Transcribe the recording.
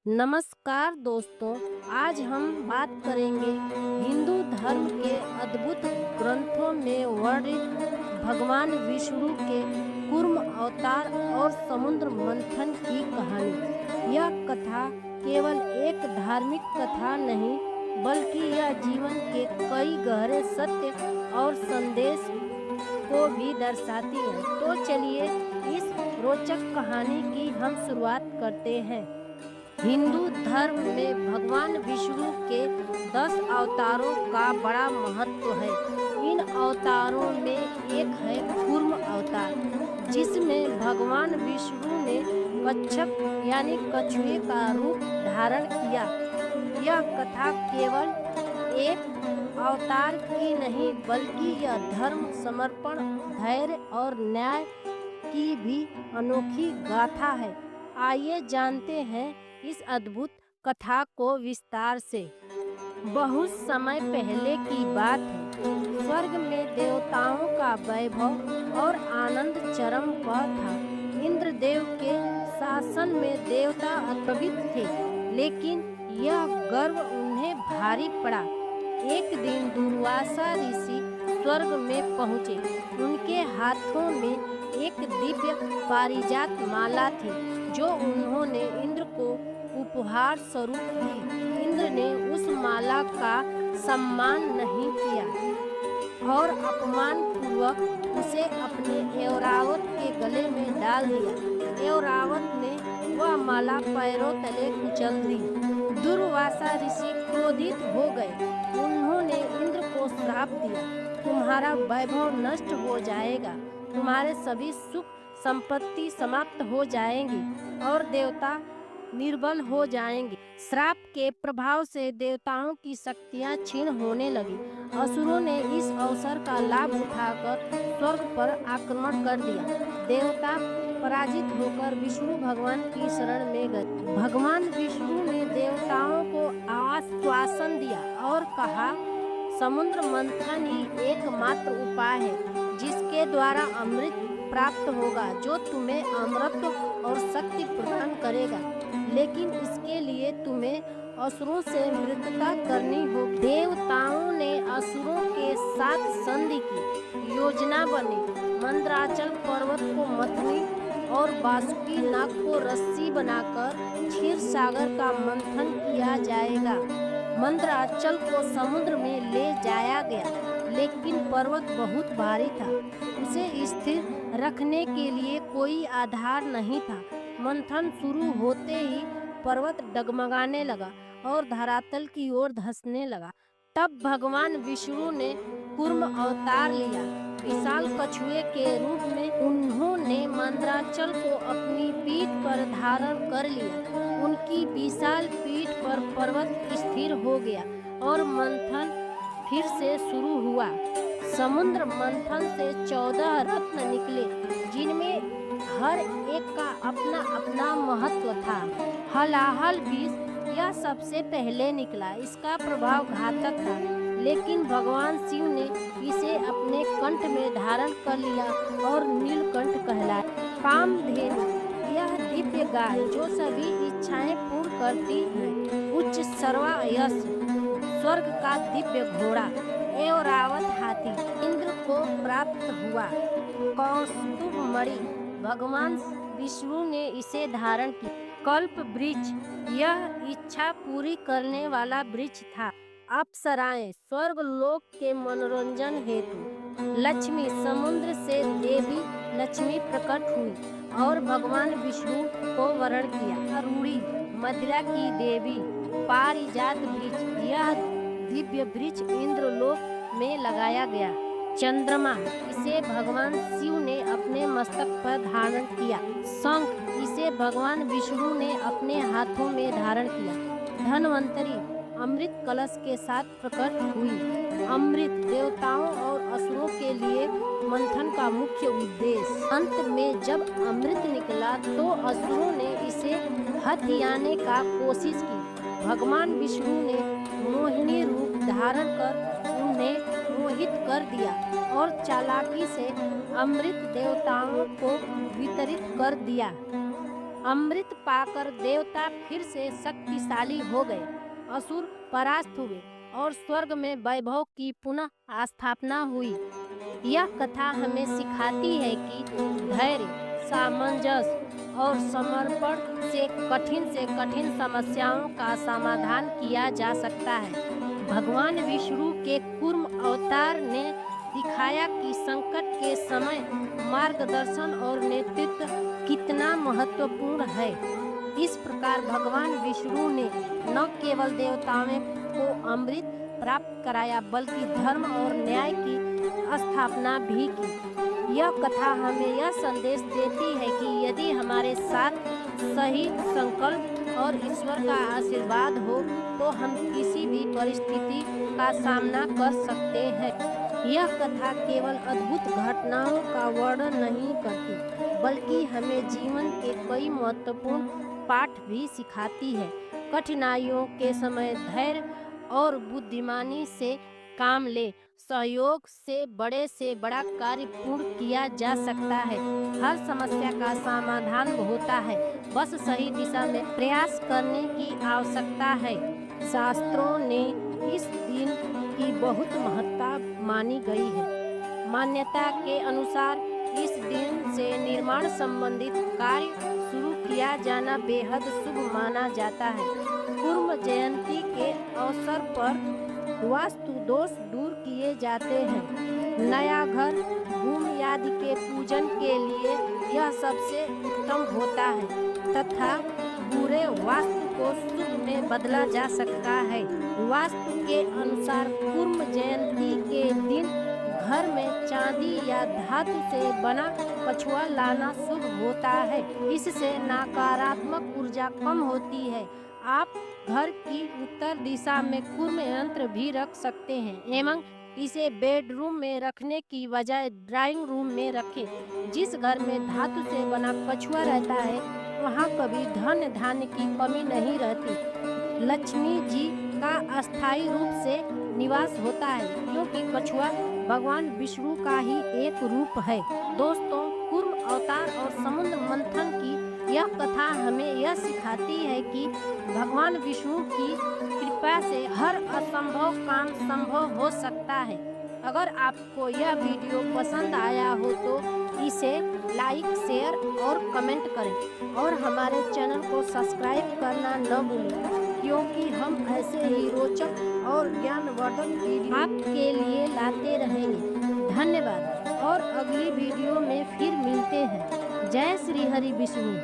नमस्कार दोस्तों, आज हम बात करेंगे हिंदू धर्म के अद्भुत ग्रंथों में वर्णित भगवान विष्णु के कूर्म अवतार और समुद्र मंथन की कहानी। यह कथा केवल एक धार्मिक कथा नहीं, बल्कि यह जीवन के कई गहरे सत्य और संदेश को भी दर्शाती है। तो चलिए इस रोचक कहानी की हम शुरुआत करते हैं। हिंदू धर्म में भगवान विष्णु के 10 अवतारों का बड़ा महत्व है। इन अवतारों में एक है कूर्म अवतार, जिसमें भगवान विष्णु ने कच्छप यानी कछुए का रूप धारण किया। यह कथा केवल एक अवतार की नहीं, बल्कि यह धर्म, समर्पण, धैर्य और न्याय की भी अनोखी गाथा है। आइए जानते हैं इस अद्भुत कथा को विस्तार से। बहुत समय पहले की बात है। स्वर्ग में देवताओं का वैभव और आनंद चरम पर था। इंद्रदेव के शासन में देवता अद्भुत थे, लेकिन यह गर्व उन्हें भारी पड़ा। एक दिन दुर्वासा ऋषि स्वर्ग में पहुँचे। उनके हाथों में एक दिव्य पारिजात माला थी, जो उन्होंने इंद्र को उपहार स्वरूप दी। इंद्र ने उस माला का सम्मान नहीं किया और अपमान पूर्वक उसे अपने ऐरावत के गले में डाल दिया। ऐरावत ने वह माला पैरों तले कुचल दी। दुर्वासा ऋषि क्रोधित हो गए। उन्होंने इंद्र को श्राप दिया, तुम्हारा वैभव नष्ट हो जाएगा, तुम्हारे सभी सुख संपत्ति समाप्त हो जाएंगी और देवता निर्बल हो जाएंगे। श्राप के प्रभाव से देवताओं की शक्तियां क्षीण होने लगी। असुरों ने इस अवसर का लाभ उठाकर स्वर्ग पर आक्रमण कर दिया। देवता पराजित होकर विष्णु भगवान की शरण में गए। भगवान विष्णु ने देवताओं को आश्वासन दिया और कहा, समुद्र मंथन ही एकमात्र उपाय है जिसके द्वारा अमृत प्राप्त होगा, जो तुम्हें अमरत्व और शक्ति प्रदान करेगा। लेकिन इसके लिए तुम्हें असुरों से मित्रता करनी होगी। देवताओं ने असुरों के साथ संधि की योजना बनी। मंदराचल पर्वत को मथनी और बासुकी नाग को रस्सी बनाकर क्षीर सागर का मंथन किया जाएगा। मंदराचल को समुद्र में ले जाया गया, लेकिन पर्वत बहुत भारी था। उसे स्थिर रखने के लिए कोई आधार नहीं था। मंथन शुरू होते ही पर्वत डगमगाने लगा और धरातल की ओर धंसने लगा। तब भगवान विष्णु ने कूर्म अवतार लिया। विशाल कछुए के रूप में उन्होंने मंदराचल को अपनी पीठ पर धारण कर लिया। उनकी विशाल पीठ पर पर्वत स्थिर हो गया और मंथन फिर से शुरू हुआ। समुद्र मंथन से 14 रत्न निकले, जिनमें हर एक का अपना अपना महत्व था। हलाहल विष यह सबसे पहले निकला। इसका प्रभाव घातक था, लेकिन भगवान शिव ने इसे अपने कंठ में धारण कर लिया और नीलकंठ कहलाया। कामधेनु यह दिव्य गाय जो सभी इच्छाएं पूर्ण करती है। उच्च सर्वा यश स्वर्ग का दिव्य घोड़ा ऐरावत हाथी इंद्र को प्राप्त हुआ। कौस्तुभ मणि भगवान विष्णु ने इसे धारण किया। कल्प वृक्ष यह इच्छा पूरी करने वाला वृक्ष था। अप्सराएं स्वर्ग लोक के मनोरंजन हेतु। लक्ष्मी समुद्र से देवी लक्ष्मी प्रकट हुई और भगवान विष्णु को वरण किया। अरूणी मदिरा की देवी। पारिजात वृक्ष यह दिव्य वृक्ष इंद्रलोक में लगाया गया। चंद्रमा इसे भगवान शिव ने अपने मस्तक पर धारण किया। शंख इसे भगवान विष्णु ने अपने हाथों में धारण किया। धन्वंतरी अमृत कलश के साथ प्रकट हुई। अमृत देवताओं और असुरों के लिए मंथन का मुख्य उद्देश्य। अंत में जब अमृत निकला तो असुरों ने इसे हथियाने का कोशिश की। भगवान विष्णु ने मोहिनी रूप धारण कर उन्हें मोहित कर दिया और चालाकी से अमृत देवताओं को वितरित कर दिया। अमृत पाकर देवता फिर से शक्तिशाली हो गए, असुर परास्त हुए और स्वर्ग में वैभव की पुनः स्थापना हुई। यह कथा हमें सिखाती है कि धैर्य, सामंजस्य और समर्पण से कठिन समस्याओं का समाधान किया जा सकता है। भगवान विष्णु के कूर्म अवतार ने दिखाया कि संकट के समय मार्गदर्शन और नेतृत्व कितना महत्वपूर्ण है। इस प्रकार भगवान विष्णु ने न केवल देवताओं को अमृत प्राप्त कराया बल्कि धर्म और न्याय की स्थापना भी की। यह कथा हमें यह संदेश देती है कि यदि हमारे साथ सही संकल्प और ईश्वर का आशीर्वाद हो तो हम किसी भी परिस्थिति का सामना कर सकते हैं। यह कथा केवल अद्भुत घटनाओं का वर्णन नहीं करती बल्कि हमें जीवन के कई महत्वपूर्ण पाठ भी सिखाती है। कठिनाइयों के समय धैर्य और बुद्धिमानी से काम ले, सहयोग से बड़ा कार्य पूर्ण किया जा सकता है। हर समस्या का समाधान होता है, बस सही दिशा में प्रयास करने की आवश्यकता है। शास्त्रों ने इस दिन की बहुत महत्ता मानी गई है। मान्यता के अनुसार इस दिन से निर्माण संबंधित कार्य शुरू किया जाना बेहद शुभ माना जाता है। कूर्म जयंती के अवसर पर वास्तु दोष दूर किए जाते हैं। नया घर, भूमि आदि के पूजन के लिए यह सबसे उत्तम होता है तथा बुरे वास्तु को शुभ में बदला जा सकता है। वास्तु के अनुसार कूर्म जयंती के दिन घर में चांदी या धातु से बना कछुआ लाना शुभ होता है। इससे नकारात्मक ऊर्जा कम होती है। आप घर की उत्तर दिशा में कूर्म यंत्र भी रख सकते हैं एवं इसे बेडरूम में रखने की बजाय ड्राइंग रूम में रखें। जिस घर में धातु से बना कछुआ रहता है वहाँ कभी धन धान्य की कमी नहीं रहती। लक्ष्मी जी का अस्थायी रूप से निवास होता है क्योंकि कछुआ भगवान विष्णु का ही एक रूप है। दोस्तों, कूर्म अवतार और समुद्र मंथन की यह कथा हमें यह सिखाती है कि भगवान विष्णु की कृपा से हर असंभव काम संभव हो सकता है। अगर आपको यह वीडियो पसंद आया हो तो इसे लाइक, शेयर और कमेंट करें और हमारे चैनल को सब्सक्राइब करना न भूलें क्योंकि हम ऐसे ही रोचक और ज्ञानवर्धक वीडियो आपके लिए लाते रहेंगे। धन्यवाद और अगली वीडियो में फिर मिलते हैं। जय श्री हरि विष्णु।